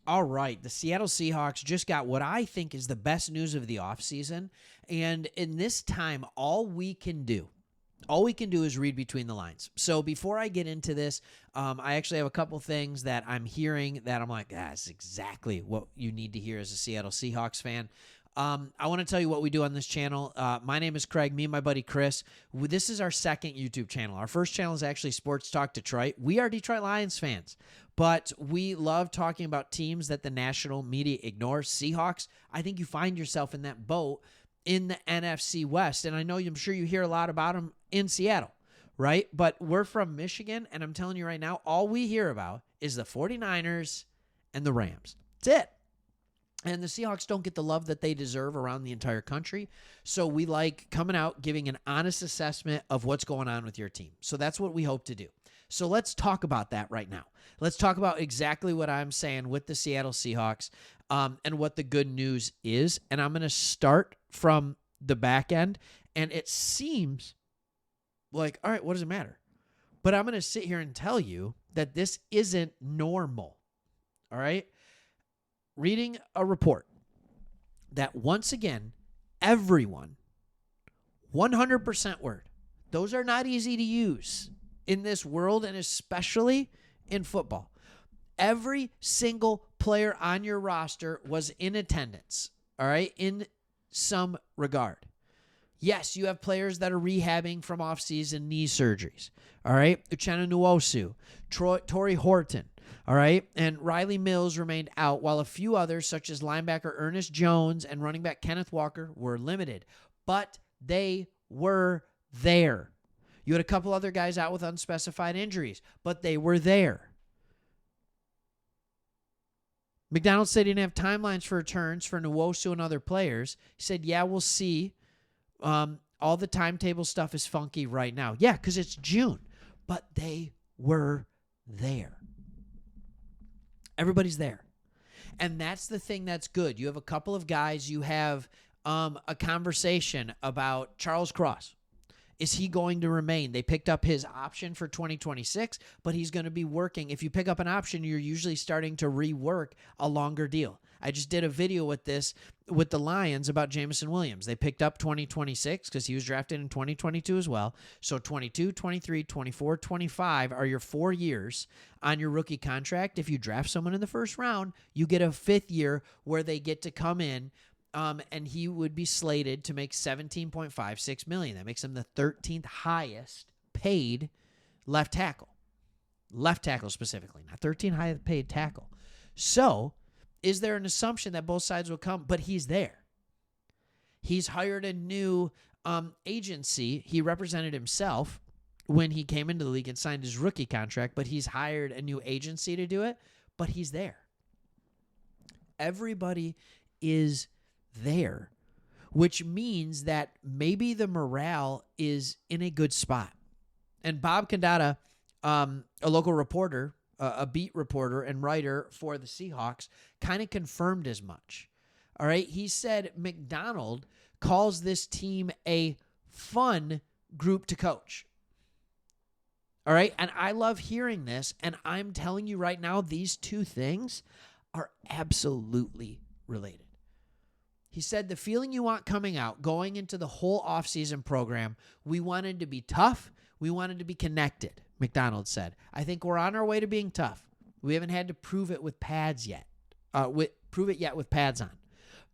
All right, the Seattle Seahawks just got what I think is the best news of the offseason. And in this time, all we can do is read between the lines. So before I get into this, I actually have a couple things that I'm hearing that I'm like, that's exactly what you need to hear as a Seattle Seahawks fan. I want to tell you what we do on this channel. My name is Craig. Me and my buddy Chris. This is our second YouTube channel. Our first channel is actually Sports Talk Detroit. We are Detroit Lions fans, but we love talking about teams that the national media ignores. Seahawks, I think you find yourself in that boat in the NFC West, and I'm sure you hear a lot about them in Seattle, right? But we're from Michigan, and I'm telling you right now, all we hear about is the 49ers and the Rams. That's it. And the Seahawks don't get the love that they deserve around the entire country. So we like coming out, giving an honest assessment of what's going on with your team. So that's what we hope to do. So let's talk about that right now. Let's talk about exactly what I'm saying with the Seattle Seahawks and what the good news is. And I'm going to start from the back end. And it seems like, all right, what does it matter? But I'm going to sit here and tell you that this isn't normal. All right? Reading a report that once again, everyone, 100% word, those are not easy to use in this world and especially in football. Every single player on your roster was in attendance, all right, in some regard. Yes, you have players that are rehabbing from offseason knee surgeries, all right? Uchenna Nwosu, Torrey Horton, all right? And Riley Mills remained out, while a few others, such as linebacker Ernest Jones and running back Kenneth Walker, were limited. But they were there. You had a couple other guys out with unspecified injuries, but they were there. McDonald said he didn't have timelines for returns for Nwosu and other players. He said, yeah, we'll see. All the timetable stuff is funky right now. Yeah, because it's June. But they were there. Everybody's there. And that's the thing that's good. You have a couple of guys. You have a conversation about Charles Cross. Is he going to remain? They picked up his option for 2026, but he's going to be working. If you pick up an option, you're usually starting to rework a longer deal. I just did a video with this with the Lions about Jameson Williams. They picked up 2026 because he was drafted in 2022 as well. So 22, 23, 24, 25 are your 4 years on your rookie contract. If you draft someone in the first round, you get a 5th year where they get to come in. And he would be slated to make $17.56 million. That makes him the 13th highest paid left tackle. Left tackle specifically, not 13th highest paid tackle. So, is there an assumption that both sides will come? But he's there. He's hired a new agency. He represented himself when he came into the league and signed his rookie contract, but he's hired a new agency to do it, but he's there. Everybody is there, which means that maybe the morale is in a good spot. And Bob Condata, a local reporter, a beat reporter and writer for the Seahawks, kind of confirmed as much. All right. He said McDonald calls this team a fun group to coach. All right. And I love hearing this. And I'm telling you right now, these two things are absolutely related. He said the feeling you want coming out, going into the whole offseason program, we wanted to be tough. We wanted to be connected, McDonald said. I think we're on our way to being tough. We haven't had to prove it with pads yet. Prove it yet with pads on.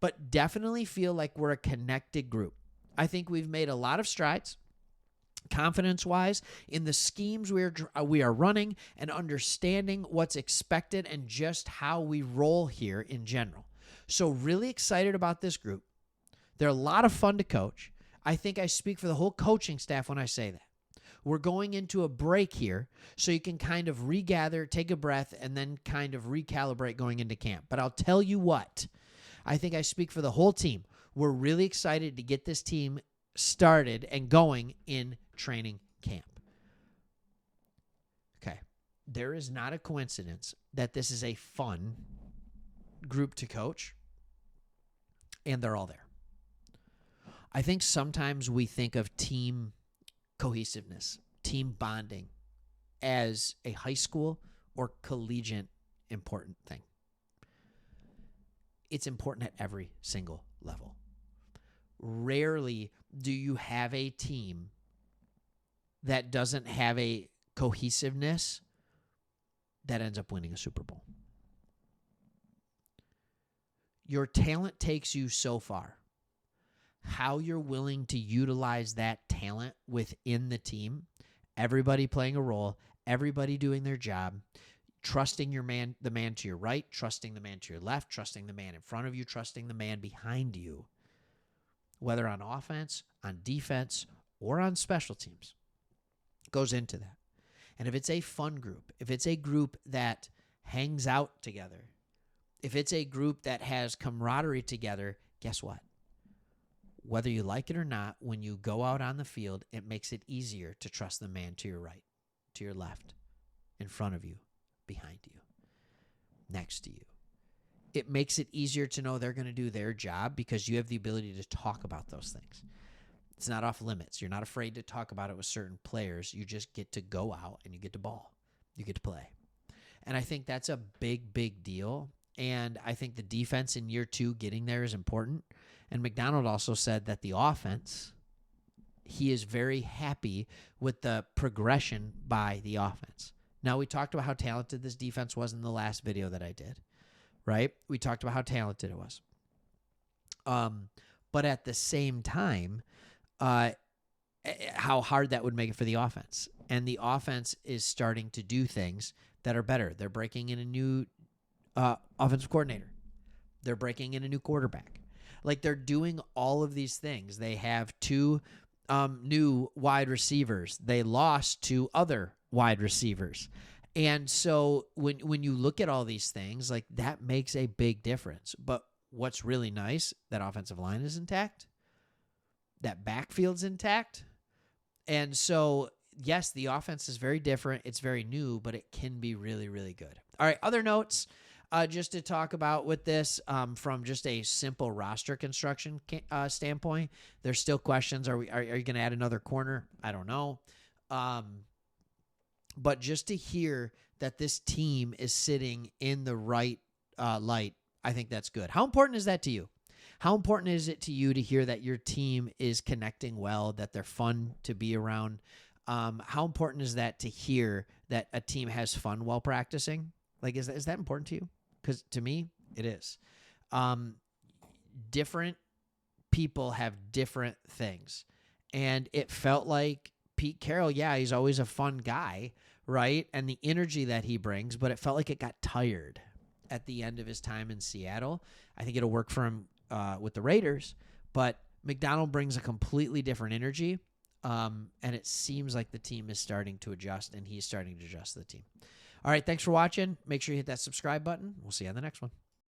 But definitely feel like we're a connected group. I think we've made a lot of strides, confidence-wise, in the schemes we are running and understanding what's expected and just how we roll here in general. So really excited about this group. They're a lot of fun to coach. I think I speak for the whole coaching staff when I say that. We're going into a break here, so you can kind of regather, take a breath, and then kind of recalibrate going into camp. But I'll tell you what, I think I speak for the whole team. We're really excited to get this team started and going in training camp. Okay, there is not a coincidence that this is a fun group to coach, and they're all there. I think sometimes we think of team cohesiveness, team bonding as a high school or collegiate important thing. it's important at every single level. Rarely do you have a team that doesn't have a cohesiveness that ends up winning a Super Bowl. Your talent takes you so far. How you're willing to utilize that talent within the team, everybody playing a role, everybody doing their job, trusting the man to your right, trusting the man to your left, trusting the man in front of you, trusting the man behind you, whether on offense, on defense, or on special teams, goes into that. And if it's a fun group, if it's a group that hangs out together, if it's a group that has camaraderie together, guess what? Whether you like it or not, when you go out on the field, it makes it easier to trust the man to your right, to your left, in front of you, behind you, next to you. It makes it easier to know they're going to do their job because you have the ability to talk about those things. It's not off limits. You're not afraid to talk about it with certain players. You just get to go out and you get to ball. You get to play. And I think that's a big, big deal. And I think the defense in year 2 getting there is important. And McDonald also said that the offense, he is very happy with the progression by the offense. Now, we talked about how talented this defense was in the last video that I did, right? We talked about how talented it was. But at the same time, how hard that would make it for the offense. And the offense is starting to do things that are better. They're breaking in a new offensive coordinator. They're breaking in a new quarterback. Like, they're doing all of these things. They have 2 new wide receivers. They lost 2 other wide receivers. And so when you look at all these things, like, that makes a big difference. But what's really nice, that offensive line is intact. That backfield's intact. And so, yes, the offense is very different. It's very new, but it can be really, really good. All right, other notes just to talk about with this from just a simple roster construction standpoint. There's still questions. Are you going to add another corner? I don't know. But just to hear that this team is sitting in the right light, I think that's good. How important is that to you? How important is it to you to hear that your team is connecting well, that they're fun to be around? How important is that to hear that a team has fun while practicing? Like, is that important to you? Because to me, it is. Different people have different things. And it felt like Pete Carroll, yeah, he's always a fun guy, right? And the energy that he brings, but it felt like it got tired at the end of his time in Seattle. I think it'll work for him with the Raiders, but McDonald brings a completely different energy, and it seems like the team is starting to adjust, and he's starting to adjust the team. All right, thanks for watching. Make sure you hit that subscribe button. We'll see you on the next one.